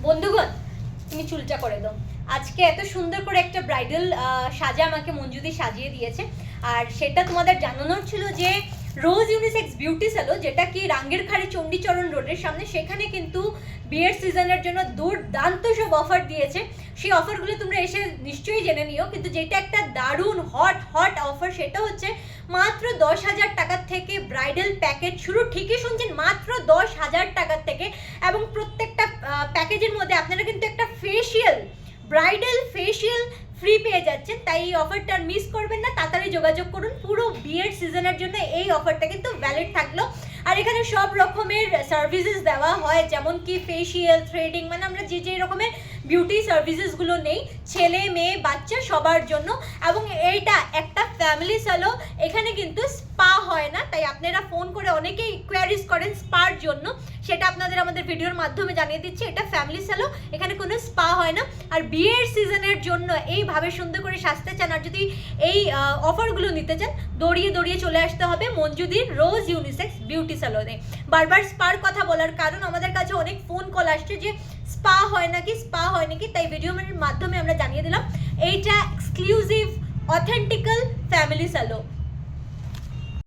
বন্ধুগণ, তুমি চুলটা করে দাও। আজকে এত সুন্দর করে একটা ব্রাইডাল সাজা আমাকে মঞ্জুদি সাজিয়ে দিয়েছে, আর সেটা তোমাদের জানানোর ছিল যে রোজ ইউনিসেক্স বিউটি স্যালন, যেটা কি রাঙ্গেরখাড়ি চণ্ডীচরণ রোডের সামনে, সেখানে কিন্তু বিয়ের সিজনের জন্য দুর্দান্ত সব অফার দিয়েছে। সেই অফারগুলো তোমরা এসে নিশ্চয়ই জেনে নিও, কিন্তু যেটা একটা দারুণ হট অফার সেটা হচ্ছে মাত্র 10,000 টাকার থেকে ব্রাইডাল প্যাকেজ শুরু। ঠিকই শুনছেন, মাত্র 10,000 টাকার থেকে। এবং প্রত্যেকটা প্যাকেজের মধ্যে আপনারা কিন্তু একটা ব্রাইডাল ফেসিয়াল ফ্রি পেয়ে যাচ্ছেন। তাই এই অফারটা মিস করবেন না, তাড়াতাড়ি যোগাযোগ করুন। পুরো বিয়ের সিজনের জন্য এই অফারটা কিন্তু ভ্যালিড থাকলো। আর এখানে সব রকমের সার্ভিসেস দেওয়া হয়, যেমন কি ফেসিয়াল, থ্রেডিং, মানে আমরা যে রকমের বিউটি সার্ভিসেসগুলো নেই ছেলে মেয়ে বাচ্চা সবার জন্য। এবং এইটা একটা ফ্যামিলি স্যালো, এখানে কিন্তু স্পা হয় না। তাই আপনারা ফোন করে অনেকেই কোয়ারিজ করেন স্পার জন্য, সেটা আপনাদের আমাদের ভিডিওর মাধ্যমে জানিয়ে দিচ্ছি। এটা ফ্যামিলি স্যালো, এখানে কোনো স্পা হয় না। আর বিয়ের সিজনের জন্য এইভাবে সুন্দর করে সাজতে চান, আর যদি এই অফারগুলো নিতে চান, দৌড়িয়ে চলে আসতে হবে মঞ্জুদির রোজ ইউনিসেক্স বিউটি স্যালনে। বারবার স্পার কথা বলার কারণ, আমাদের কাছে অনেক ফোন কল আসছে যে স্পা হয় নাকি, তাই ভিডিওর মাধ্যমে আমরা জানিয়ে দিলাম এইটা এক্সক্লুসিভ অথেন্টিক্যাল ফ্যামিলি স্যালো।